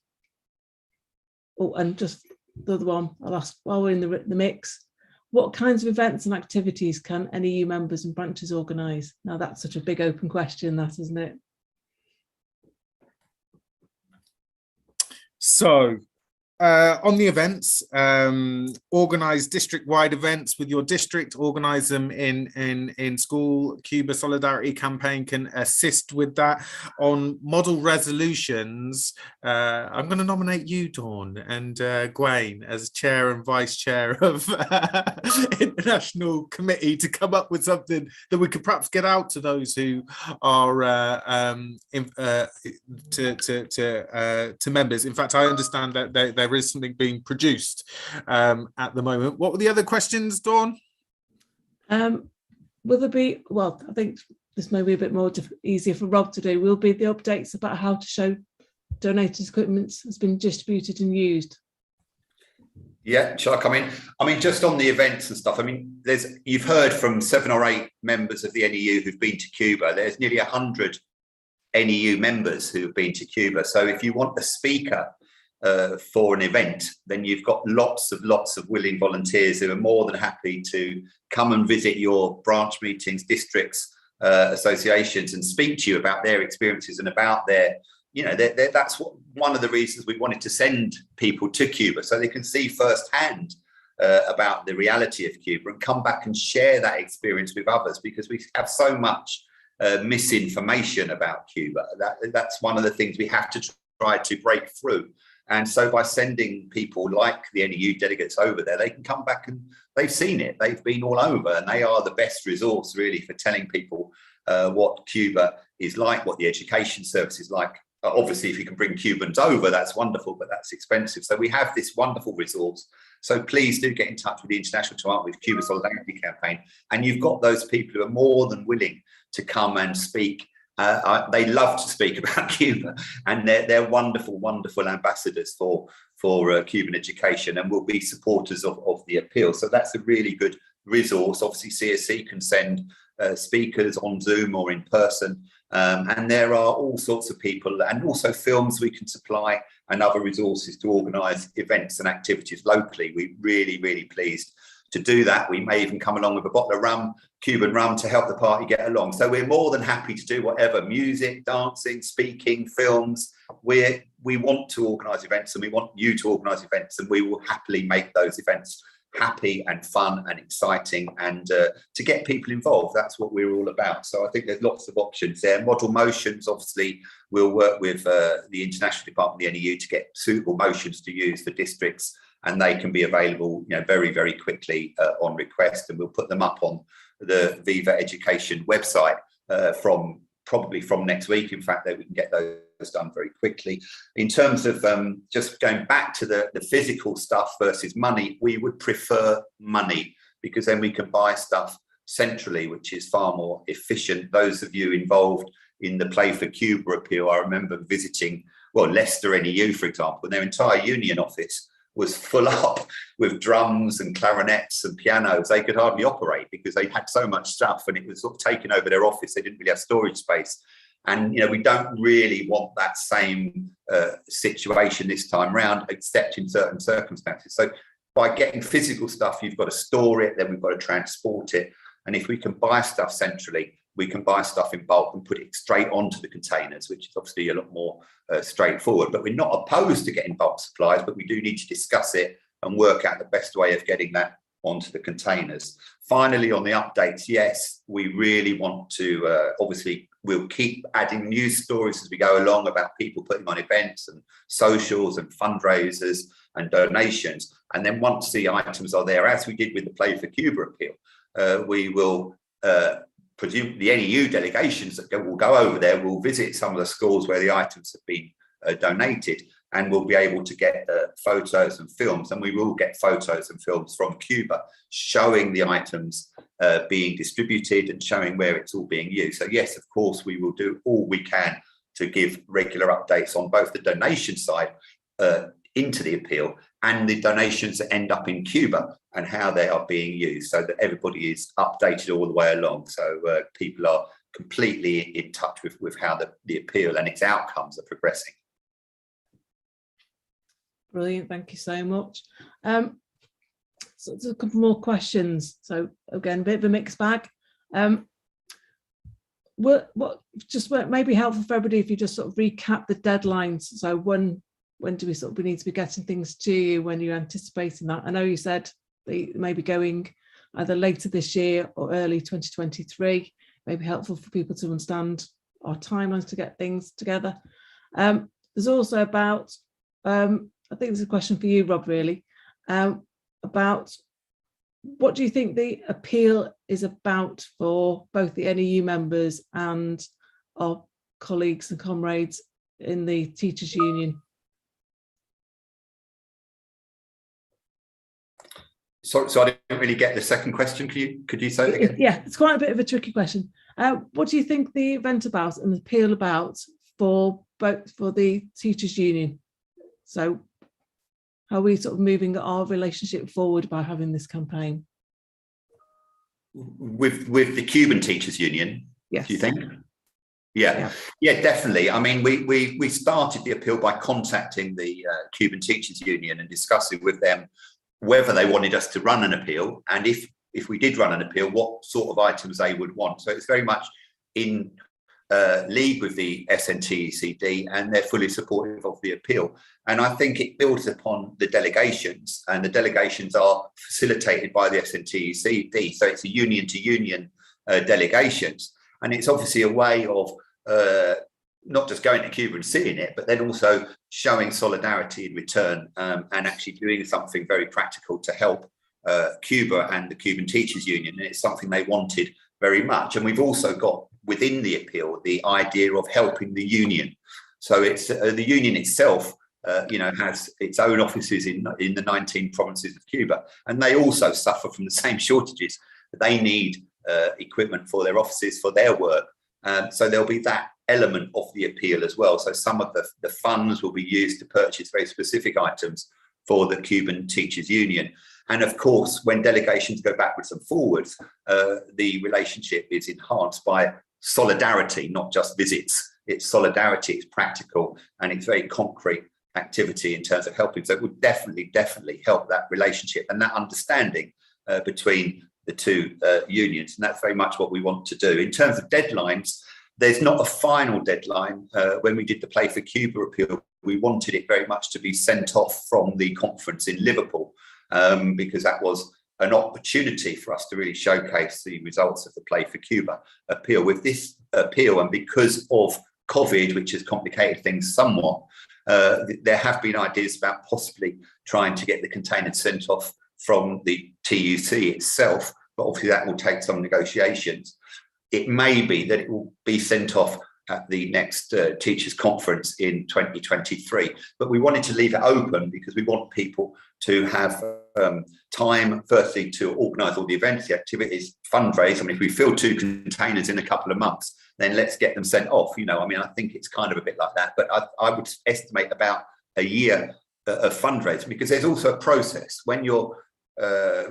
Oh, and just the other one I'll ask while we're in the mix, what kinds of events and activities can NEU members and branches organise? Now that's such a big open question, that, isn't it? So on the events, organise district-wide events with your district, organise them in school. Cuba Solidarity Campaign can assist with that. On model resolutions, I'm going to nominate you, Dawn, and Gwaine as chair and vice chair of International Committee to come up with something that we could perhaps get out to those who are to members. In fact, I understand that there is something being produced at the moment. What were the other questions, Dawn? Will there be, well, I think this may be a bit more easier for Rob to do, will be the updates about how to show donated equipment has been distributed and used. Yeah, shall I come in? I mean, just on the events and stuff, I mean, you've heard from 7 or 8 members of the NEU who've been to Cuba. There's nearly 100 NEU members who've been to Cuba. So if you want a speaker for an event, then you've got lots of willing volunteers who are more than happy to come and visit your branch meetings, districts, associations, and speak to you about their experiences and about their, you know, that's one of the reasons we wanted to send people to Cuba, so they can see firsthand about the reality of Cuba and come back and share that experience with others, because we have so much misinformation about Cuba. That's one of the things we have to try to break through. And so by sending people like the NEU delegates over there, they can come back and they've seen it. They've been all over, and they are the best resource really for telling people what Cuba is like, what the education service is like. Obviously, if you can bring Cubans over, that's wonderful, but that's expensive. So we have this wonderful resource. So please do get in touch with the International with Cuba Solidarity Campaign. And you've got those people who are more than willing to come and speak. They love to speak about Cuba, and they're wonderful, wonderful ambassadors for Cuban education, and will be supporters of the appeal. So that's a really good resource. Obviously, CSC can send speakers on Zoom or in person, and there are all sorts of people, and also films we can supply and other resources to organise events and activities locally. We're really, really pleased to do that. We may even come along with a bottle of rum, Cuban rum, to help the party get along. So we're more than happy to do whatever: music, dancing, speaking, films. We want to organise events, and we want you to organise events, and we will happily make those events happy and fun and exciting, and to get people involved. That's what we're all about. So I think there's lots of options there. Model motions, obviously, we'll work with the International Department of the NEU to get suitable motions to use for districts, and they can be available, you know, very, very quickly on request, and we'll put them up on the Viva Education website probably from next week. In fact, that we can get those done very quickly. In terms of just going back to the physical stuff versus money, we would prefer money, because then we can buy stuff centrally, which is far more efficient. Those of you involved in the Play for Cuba appeal, I remember visiting, well, Leicester NEU, for example, and their entire union office was full up with drums and clarinets and pianos. They could hardly operate because they had so much stuff, and it was sort of taking over their office. They didn't really have storage space. And, you know, we don't really want that same situation this time round, except in certain circumstances. So by getting physical stuff, you've got to store it, then we've got to transport it. And if we can buy stuff centrally, we can buy stuff in bulk and put it straight onto the containers, which is obviously a lot more straightforward. But we're not opposed to getting bulk supplies, but we do need to discuss it and work out the best way of getting that onto the containers. Finally, on the updates, yes, we really want to, obviously, we'll keep adding news stories as we go along about people putting on events and socials and fundraisers and donations. And then once the items are there, as we did with the Play for Cuba appeal, we will presume the NEU delegations that will go over there will visit some of the schools where the items have been donated, and we'll be able to get photos and films, and we will get photos and films from Cuba showing the items being distributed and showing where it's all being used. So yes, of course, we will do all we can to give regular updates on both the donation side into the appeal and the donations that end up in Cuba and how they are being used, so that everybody is updated all the way along. So people are completely in touch with how the appeal and its outcomes are progressing. Brilliant, thank you so much. So there's a couple more questions. So again, a bit of a mixed bag. What just maybe helpful for everybody if you just sort of recap the deadlines. So when do we need to be getting things to you, when you're anticipating that? I know you said they may be going either later this year or early 2023. Maybe helpful for people to understand our timelines to get things together. There's also about, I think there's a question for you, Rob, really, about what do you think the appeal is about for both the NEU members and our colleagues and comrades in the Teachers Union? So I didn't really get the second question. Could you say it again? Yeah, it's quite a bit of a tricky question. What do you think the event about and the appeal about for the Teachers Union? So how are we sort of moving our relationship forward by having this campaign? With the Cuban Teachers Union, yes. Do you think? Yeah, definitely. I mean, we started the appeal by contacting the Cuban Teachers Union and discussing with them whether they wanted us to run an appeal, and if we did run an appeal, what sort of items they would want. So it's very much in league with the SNTECD, and they're fully supportive of the appeal. And I think it builds upon the delegations, and the delegations are facilitated by the SNTECD. So it's a union to union delegations. And it's obviously a way of not just going to Cuba and seeing it, but then also showing solidarity in return, and actually doing something very practical to help Cuba and the Cuban Teachers Union. And it's something they wanted very much. And we've also got within the appeal the idea of helping the union. So it's the union itself, has its own offices in the 19 provinces of Cuba, and they also suffer from the same shortages. They need equipment for their offices, for their work. So there'll be that element of the appeal as well. So some of the funds will be used to purchase very specific items for the Cuban Teachers Union. And of course, when delegations go backwards and forwards, the relationship is enhanced by solidarity, not just visits. It's solidarity, it's practical, and it's very concrete activity in terms of helping. So it would definitely help that relationship and that understanding between the two unions. And that's very much what we want to do. In terms of deadlines, there's not a final deadline. When we did the Play for Cuba appeal, we wanted it very much to be sent off from the conference in Liverpool, because that was an opportunity for us to really showcase the results of the Play for Cuba appeal. With this appeal, and because of COVID, which has complicated things somewhat, there have been ideas about possibly trying to get the containers sent off from the TUC itself, but obviously that will take some negotiations. It may be that it will be sent off at the next teachers conference in 2023, but we wanted to leave it open because we want people to have time, firstly, to organise all the events, the activities, fundraise. I mean, if we fill 2 containers in a couple of months, then let's get them sent off. I think it's kind of a bit like that, but I would estimate about a year of fundraising, because there's also a process. When you're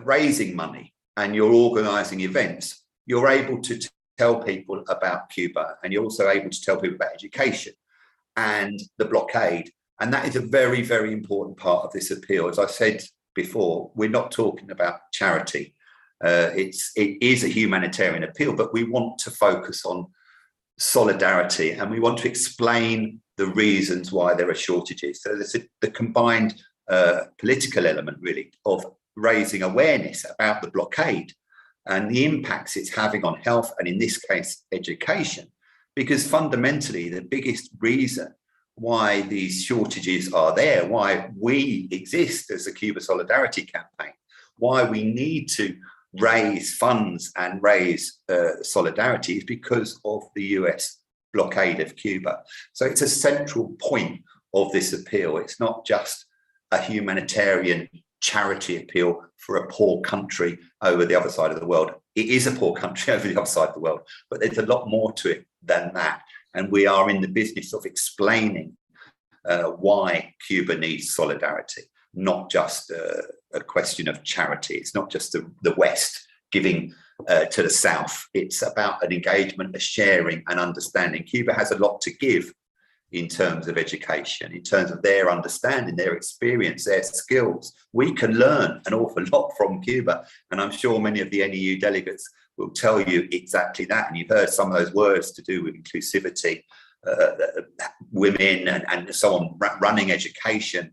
raising money and you're organising events, you're able to tell people about Cuba, and you're also able to tell people about education and the blockade. And that is a very, very important part of this appeal. As I said before, we're not talking about charity. It is a humanitarian appeal, but we want to focus on solidarity, and we want to explain the reasons why there are shortages. So there's the combined political element, really, of raising awareness about the blockade and the impacts it's having on health, and in this case, education. Because fundamentally, the biggest reason why these shortages are there, why we exist as a Cuba Solidarity Campaign, why we need to raise funds and raise solidarity, is because of the US blockade of Cuba. So it's a central point of this appeal. It's not just a humanitarian charity appeal for a poor country over the other side of the world. It is a poor country over the other side of the world, but there's a lot more to it than that. And we are in the business of explaining why Cuba needs solidarity, not just a question of charity. It's not just the West giving to the South. It's about an engagement, a sharing, and understanding. Cuba has a lot to give in terms of education, in terms of their understanding, their experience, their skills. We can learn an awful lot from Cuba, and I'm sure many of the NEU delegates will tell you exactly that. And you've heard some of those words to do with inclusivity, women and so on, running education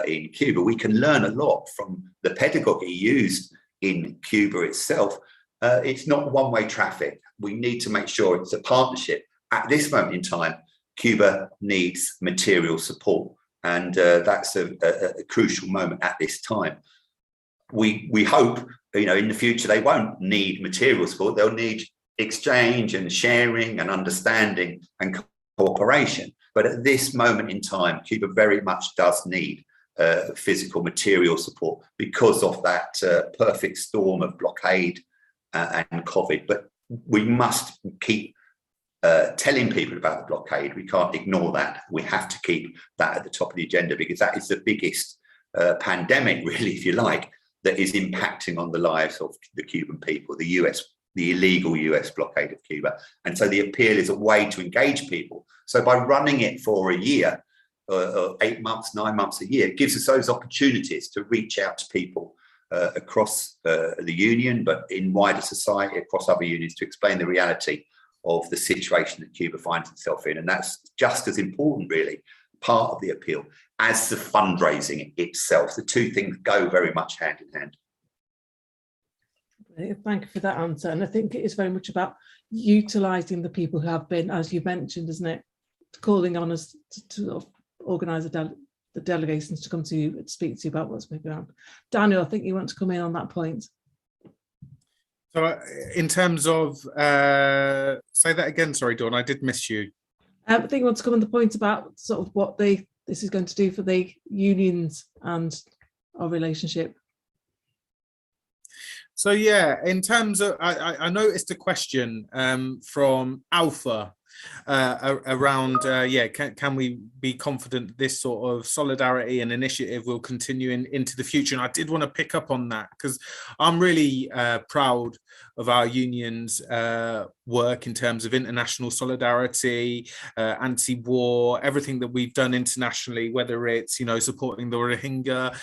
in Cuba. We can learn a lot from the pedagogy used in Cuba itself. It's not one-way traffic. We need to make sure it's a partnership. At this moment in time, Cuba needs material support, and that's a crucial moment at this time. We hope, in the future they won't need material support. They'll need exchange and sharing and understanding and cooperation. But at this moment in time, Cuba very much does need physical material support because of that perfect storm of blockade and COVID. But we must keep telling people about the blockade. We can't ignore that. We have to keep that at the top of the agenda, because that is the biggest pandemic, really, if you like, that is impacting on the lives of the Cuban people, the illegal US blockade of Cuba. And so the appeal is a way to engage people. So by running it for a year, 8 months, 9 months, a year, it gives us those opportunities to reach out to people across the union, but in wider society, across other unions, to explain the reality of the situation that Cuba finds itself in. And that's just as important, really, part of the appeal as the fundraising itself. The two things go very much hand in hand. Thank you for that answer. And I think it is very much about utilising the people who have been, as you mentioned, isn't it, calling on us to organise the delegations to come to you and speak to you about what's going on. Daniel, I think you want to come in on that point. So in terms of, say that again, sorry, Dawn, I did miss you. I think you want to come on the point about sort of what this is going to do for the unions and our relationship. So yeah, in terms of, I noticed a question from Alpha around, can we be confident this sort of solidarity and initiative will continue into the future? And I did want to pick up on that, because I'm really proud of our union's work in terms of international solidarity, anti-war, everything that we've done internationally, whether it's, supporting the Rohingya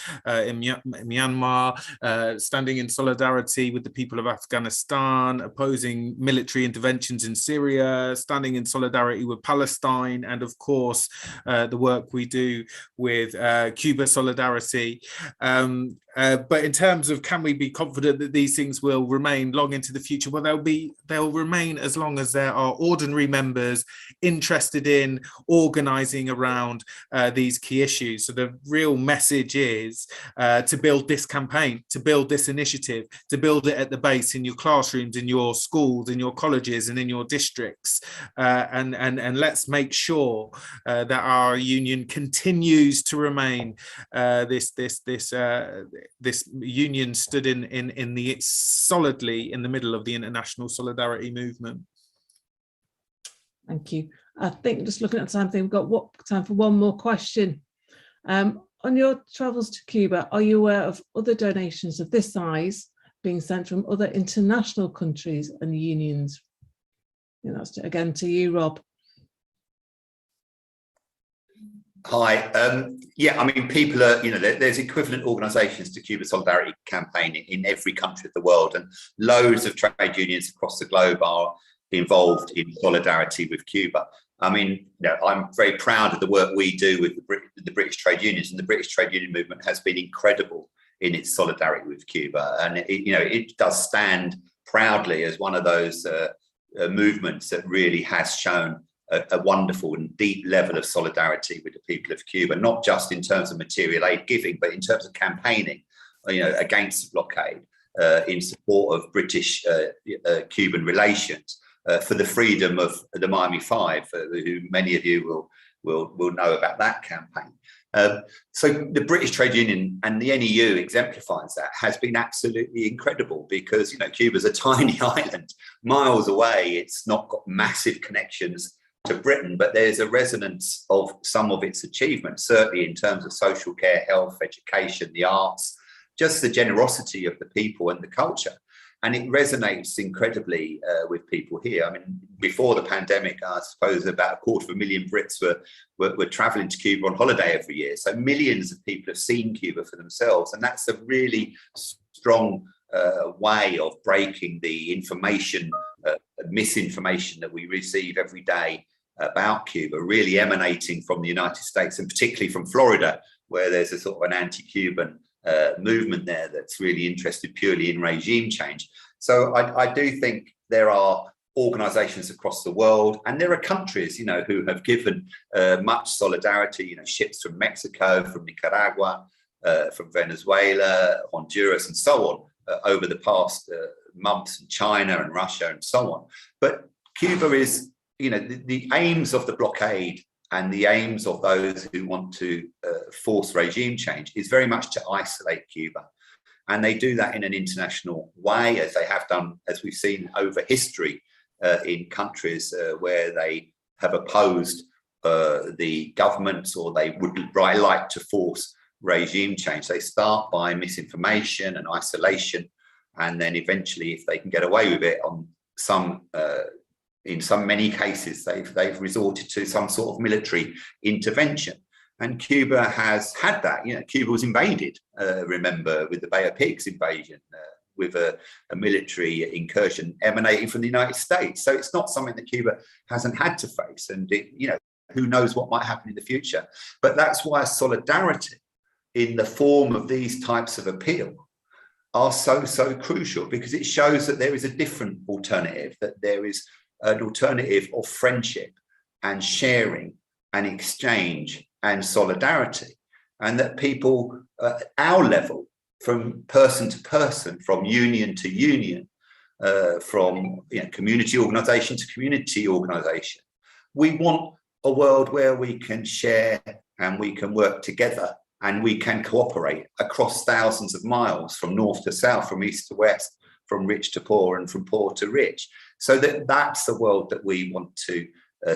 in Myanmar, standing in solidarity with the people of Afghanistan, opposing military interventions in Syria, standing in solidarity with Palestine, and of course the work we do with Cuba Solidarity. But in terms of, can we be confident that these things will remain long into the future? Well, they'll remain as long as there are ordinary members interested in organising around these key issues. So the real message is to build this campaign, to build this initiative, to build it at the base in your classrooms, in your schools, in your colleges, and in your districts. And let's make sure that our union continues to remain this union stood solidly in the middle of the international solidarity movement. Thank you. I think, just looking at time, we've got time for one more question. On your travels to Cuba, are you aware of other donations of this size being sent from other international countries and unions? And that's again to you, Rob. Hi. Yeah, I mean, people are, there's equivalent organisations to Cuba Solidarity Campaign in every country of the world, and loads of trade unions across the globe are involved in solidarity with Cuba. I mean, I'm very proud of the work we do with the British trade unions, and the British trade union movement has been incredible in its solidarity with Cuba, and it does stand proudly as one of those movements that really has shown a wonderful and deep level of solidarity with the people of Cuba, not just in terms of material aid giving, but in terms of campaigning, against the blockade, in support of British-Cuban relations, for the freedom of the Miami Five, who many of you will know about that campaign. So the British trade union and the NEU exemplifies that, has been absolutely incredible, because Cuba's a tiny island, miles away. It's not got massive connections to Britain, but there's a resonance of some of its achievements, certainly in terms of social care, health, education, the arts, just the generosity of the people and the culture. And it resonates incredibly with people here. I mean, before the pandemic, I suppose about 250,000 Brits were traveling to Cuba on holiday every year. So millions of people have seen Cuba for themselves. And that's a really strong way of breaking the information, misinformation that we receive every day about Cuba, really emanating from the United States and particularly from Florida, where there's a sort of an anti-Cuban movement there that's really interested purely in regime change. So I do think there are organizations across the world, and there are countries, you know, who have given much solidarity, you know, ships from Mexico, from Nicaragua, from Venezuela, Honduras, and so on, over the past months, in China and Russia and so on. But Cuba is, you know, the aims of the blockade and the aims of those who want to force regime change is very much to isolate Cuba. And they do that in an international way, as they have done, as we've seen over history in countries where they have opposed the governments, or they would like to force regime change. They start by misinformation and isolation, and then eventually, if they can get away with it, on some in many cases, they've resorted to some sort of military intervention. And Cuba has had that. You know, Cuba was invaded, remember, with the Bay of Pigs invasion, with a military incursion emanating from the United States. So it's not something that Cuba hasn't had to face. And, you know, who knows what might happen in the future. But that's why solidarity in the form of these types of appeal are so crucial, because it shows that there is a different alternative, that there is an alternative of friendship and sharing and exchange and solidarity, and that people at our level, from person to person, from union to union, from community organisation to community organisation, we want a world where we can share and we can work together and we can cooperate across thousands of miles, from north to south, from east to west, from rich to poor, and from poor to rich. So that's the world that we want to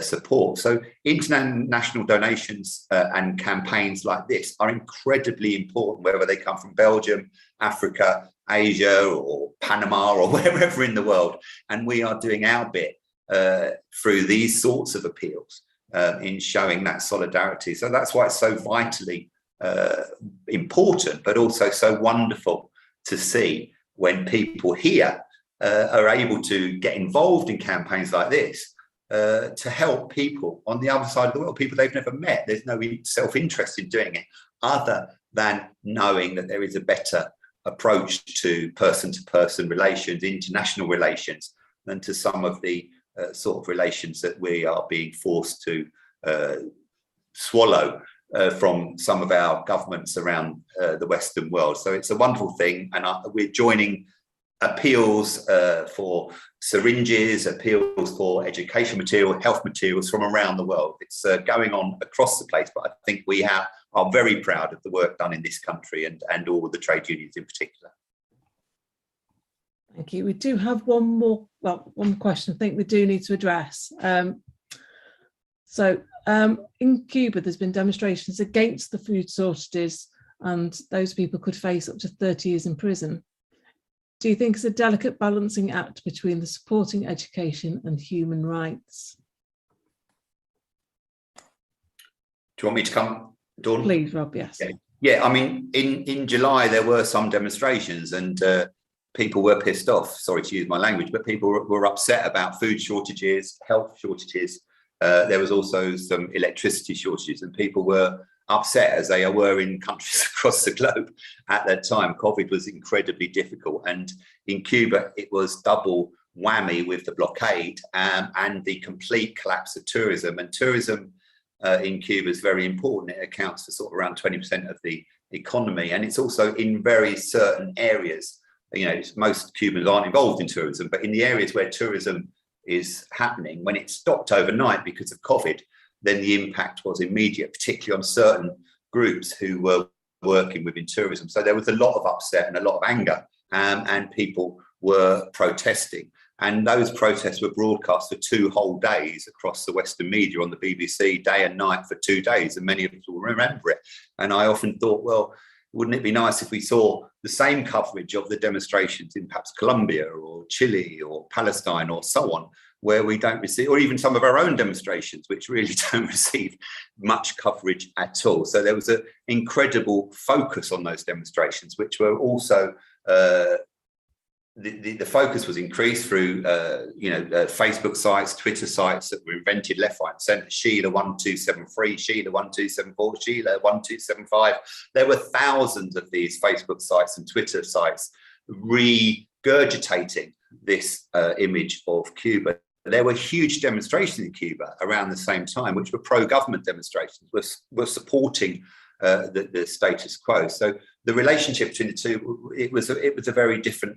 support. So international donations and campaigns like this are incredibly important, whether they come from Belgium, Africa, Asia, or Panama, or wherever in the world. And we are doing our bit through these sorts of appeals in showing that solidarity. So that's why it's so vitally important, but also so wonderful to see when people here are able to get involved in campaigns like this to help people on the other side of the world, people they've never met. There's no self-interest in doing it, other than knowing that there is a better approach to person-to-person relations, international relations, than to some of the sort of relations that we are being forced to swallow from some of our governments around the Western world. So it's a wonderful thing, and we're joining appeals for syringes, appeals for education material, health materials from around the world. It's going on across the place, but I think we are very proud of the work done in this country, and all the trade unions in particular. Thank you. We do have one question I think we do need to address. In Cuba, there's been demonstrations against the food shortages, and those people could face up to 30 years in prison. Do you think it's a delicate balancing act between the supporting education and human rights? Do you want me to come, Dawn? Please, Rob, yes. Yeah, I mean, in July, there were some demonstrations, and people were pissed off, sorry to use my language, but people were upset about food shortages, health shortages. There was also some electricity shortages, and people were upset, as they were in countries across the globe at that time. COVID was incredibly difficult, and in Cuba it was double whammy with the blockade and the complete collapse of tourism. And tourism in Cuba is very important. It accounts for sort of around 20% of the economy, and it's also in very certain areas. You know, most Cubans aren't involved in tourism, but in the areas where tourism is happening, when it stopped overnight because of COVID, then the impact was immediate, particularly on certain groups who were working within tourism. So there was a lot of upset and a lot of anger, and people were protesting. And those protests were broadcast for 2 whole days across the Western media on the BBC, day and night for 2 days. And many of us will remember it. And I often thought, well, wouldn't it be nice if we saw the same coverage of the demonstrations in perhaps Colombia or Chile or Palestine or so on, where we don't receive, or even some of our own demonstrations, which really don't receive much coverage at all. So there was an incredible focus on those demonstrations, which were also, the focus was increased through, Facebook sites, Twitter sites that were invented left, right, and centre. Sheila 1273, Sheila 1274, Sheila 1275. There were thousands of these Facebook sites and Twitter sites regurgitating this image of Cuba. There were huge demonstrations in Cuba around the same time, which were pro-government demonstrations, were supporting the status quo. So the relationship between the two, it was a very different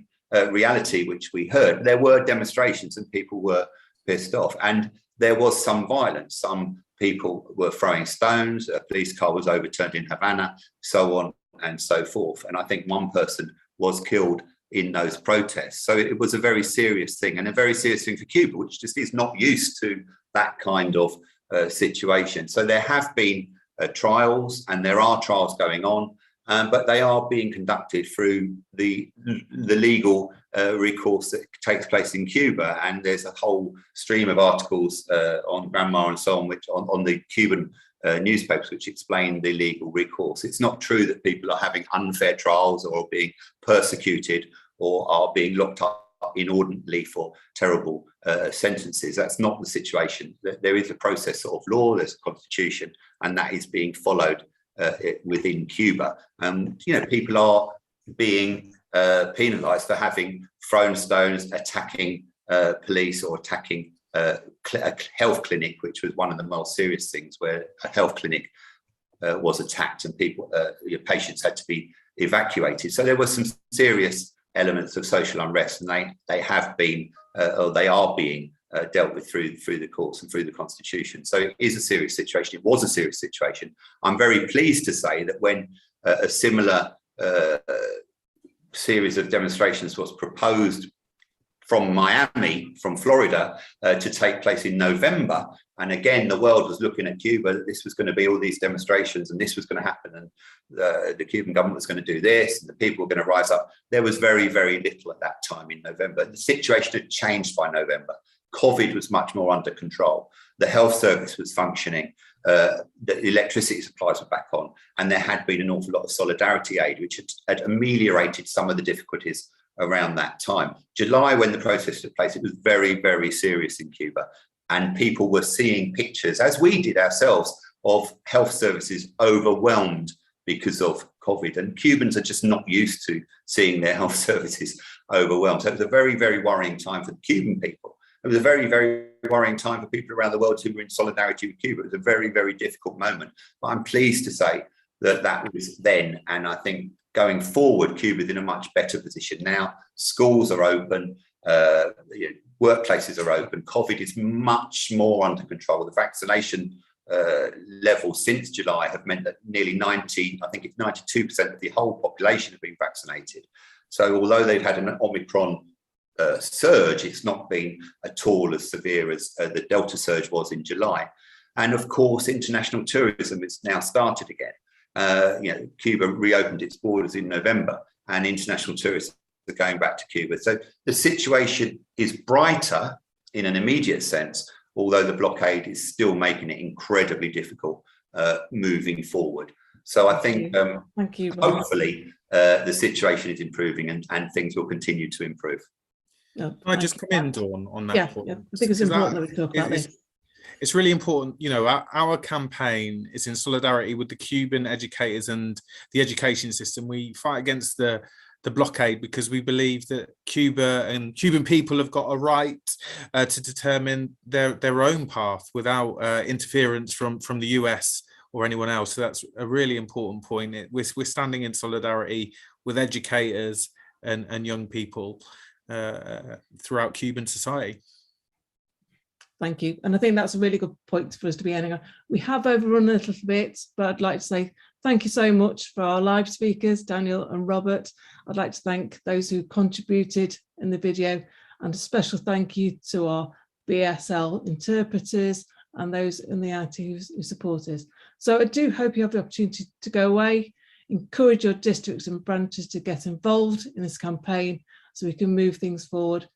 reality, which we heard. There were demonstrations and people were pissed off, and there was some violence. Some people were throwing stones, a police car was overturned in Havana, so on and so forth. And I think one person was killed in those protests. So it was a very serious thing, and a very serious thing for Cuba, which just is not used to that kind of situation. So there have been trials, and there are trials going on, but they are being conducted through the legal recourse that takes place in Cuba. And there's a whole stream of articles on Grandma and so on, which on the Cuban newspapers, which explain the legal recourse. It's not true that people are having unfair trials or being persecuted or are being locked up inordinately for terrible sentences. That's not the situation. There is a process of law, there's a constitution, and that is being followed within Cuba. People are being penalised for having thrown stones, attacking police, or attacking a health clinic, which was one of the most serious things, where a health clinic was attacked and patients had to be evacuated. So there were some serious elements of social unrest, and they have been, or they are being dealt with through the courts and through the constitution. So it is a serious situation. It was a serious situation. I'm very pleased to say that when a similar series of demonstrations was proposed from Miami, from Florida, to take place in November. And again, the world was looking at Cuba, that this was going to be all these demonstrations and this was going to happen, and the Cuban government was going to do this and the people were going to rise up. There was very, very little at that time in November. The situation had changed by November. COVID was much more under control. The health service was functioning. The electricity supplies were back on. And there had been an awful lot of solidarity aid, which had ameliorated some of the difficulties around that time. July, when the protests took place, it was very, very serious in Cuba. And people were seeing pictures, as we did ourselves, of health services overwhelmed because of COVID. And Cubans are just not used to seeing their health services overwhelmed. So it was a very, very worrying time for the Cuban people. It was a very, very worrying time for people around the world who were in solidarity with Cuba. It was a very, very difficult moment. But I'm pleased to say that that was then. And I think going forward, Cuba's in a much better position now. Schools are open, workplaces are open. COVID is much more under control. The vaccination levels since July have meant that nearly 92% of the whole population have been vaccinated. So although they've had an Omicron surge, it's not been at all as severe as the Delta surge was in July. And of course, international tourism is now started again. Cuba reopened its borders in November, and international tourists are going back to Cuba. So the situation is brighter in an immediate sense, although the blockade is still making it incredibly difficult moving forward. So I think Thank you. Hopefully the situation is improving and things will continue to improve. Can I just come in, Dawn, on that point? Yeah, I think it's important that we talk about this. It's really important, our campaign is in solidarity with the Cuban educators and the education system. We fight against the blockade because we believe that Cuba and Cuban people have got a right to determine their own path without interference from the US or anyone else. So that's a really important point. We're standing in solidarity with educators and young people throughout Cuban society. Thank you. And I think that's a really good point for us to be ending on. We have overrun a little bit, but I'd like to say thank you so much for our live speakers, Daniel and Robert. I'd like to thank those who contributed in the video. And a special thank you to our BSL interpreters and those in the IT who support us. So I do hope you have the opportunity to go away, encourage your districts and branches to get involved in this campaign so we can move things forward.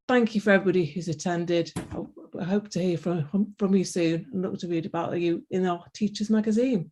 Thank you for everybody who's attended. I hope to hear from you soon and look to read about you in our Teachers magazine.